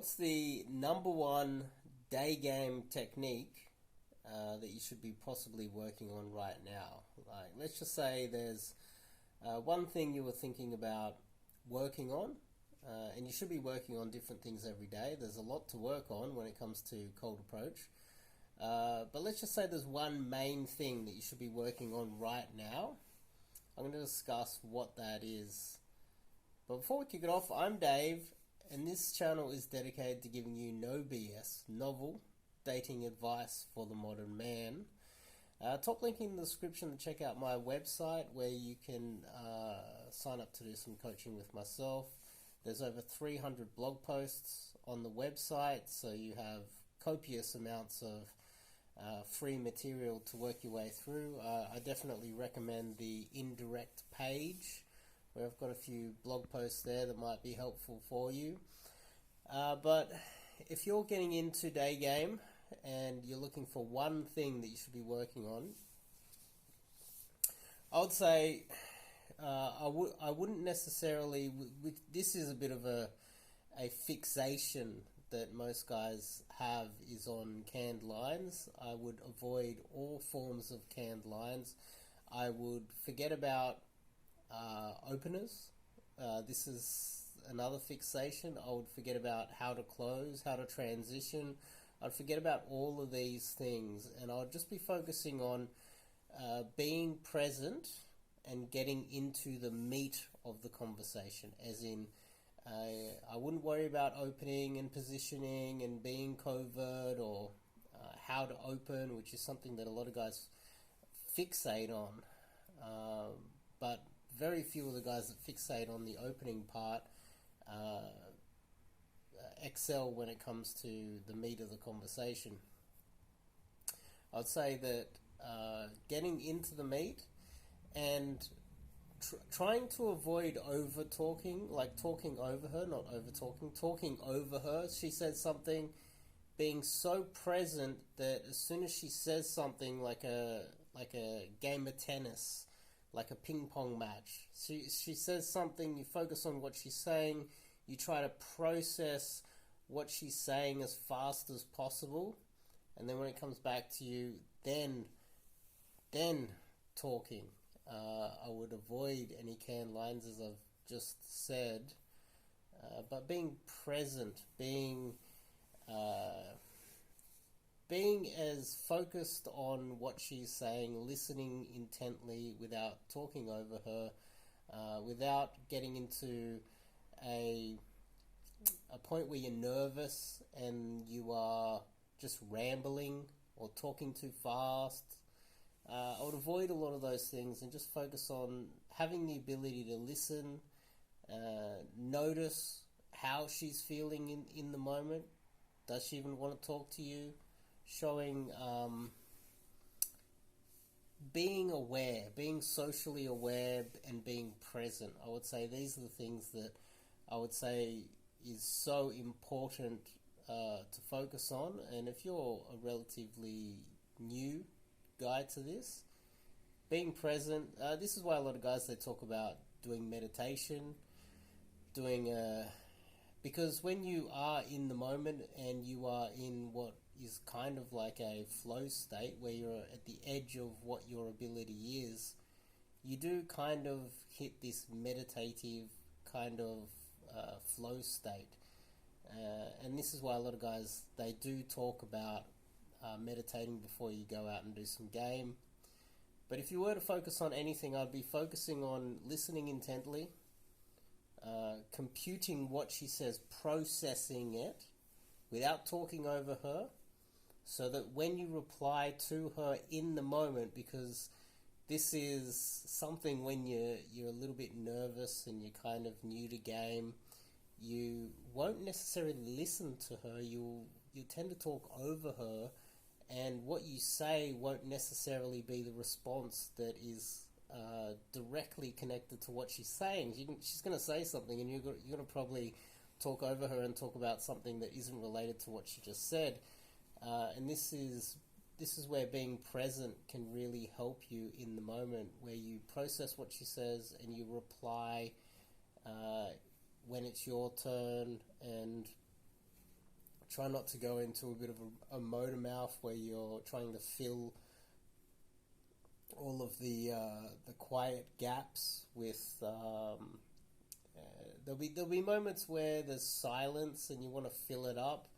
What's the number one day game technique that you should be possibly working on right now? Like, let's just say there's one thing you were thinking about working on, and you should be working on different things every day. There's a lot to work on when it comes to cold approach. But let's just say there's one main thing that you should be working on right now. I'm going to discuss what that is. But before we kick it off, I'm Dave, and this channel is dedicated to giving you no BS, novel dating advice for the modern man. Top link in the description to check out my website where you can sign up to do some coaching with myself. There's over 300 blog posts on the website, so you have copious amounts of free material to work your way through. I definitely recommend the indirect page, where I've got a few blog posts there that might be helpful for you. But if you're getting into day game and you're looking for one thing that you should be working on, I would say I wouldn't necessarily. This is a bit of a fixation that most guys have, is on canned lines. I would avoid all forms of canned lines. I would forget about openers. This is another fixation. I would forget about how to close, how to transition. I'd forget about all of these things, and I would just be focusing on being present and getting into the meat of the conversation, as in I wouldn't worry about opening and positioning and being covert, or how to open, which is something that a lot of guys fixate on. But very few of the guys that fixate on the opening part excel when it comes to the meat of the conversation. I'd say that getting into the meat and trying to avoid over talking, like talking over her, not over talking over her. She says something, being so present that as soon as she says something, like a game of tennis, like a ping pong match, she says something, you focus on what she's saying, you try to process what she's saying as fast as possible, and then when it comes back to you, then talking. I would avoid any canned lines, as I've just said, but being present, being as focused on what she's saying, listening intently without talking over her, without getting into a point where you're nervous and you are just rambling or talking too fast. I would avoid a lot of those things and just focus on having the ability to listen, notice how she's feeling in the moment. Does she even want to talk to you? Showing being aware, being socially aware, and being present. I would say these are the things that I would say is so important to focus on. And if you're a relatively new guy to this, being present, this is why a lot of guys, they talk about doing meditation, because when you are in the moment and you are in what is kind of like a flow state where you're at the edge of what your ability is, you do kind of hit this meditative kind of flow state, and this is why a lot of guys, they do talk about meditating before you go out and do some game. But if you were to focus on anything, I'd be focusing on listening intently, computing what she says, processing it without talking over her, so that when you reply to her in the moment, because this is something when you're a little bit nervous and you're kind of new to game, you won't necessarily listen to her. You tend to talk over her, and what you say won't necessarily be the response that is directly connected to what she's saying. She's going to say something, and you're going to probably talk over her and talk about something that isn't related to what she just said. And this is where being present can really help you in the moment, where you process what she says and you reply when it's your turn, and Try not to go into a bit of a motor mouth where you're trying to fill all of the quiet gaps with. There'll be moments where there's silence and you want to fill it up.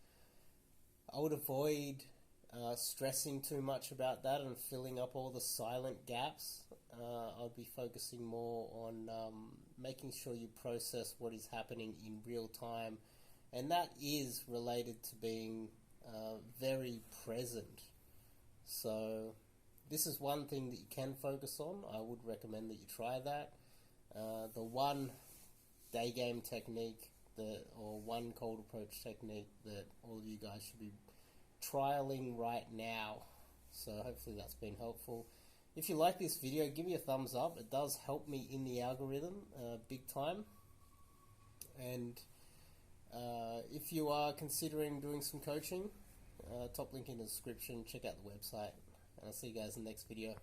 I would avoid stressing too much about that and filling up all the silent gaps. I'd be focusing more on making sure you process what is happening in real time, and that is related to being very present. So this is one thing that you can focus on. I would recommend that you try that. The one Daygame technique or one cold approach technique that all of you guys should be trialing right now. So hopefully that's been helpful. If you like this video, give me a thumbs up. It does help me in the algorithm big time. And if you are considering doing some coaching, top link in the description. Check out the website, and I'll see you guys in the next video.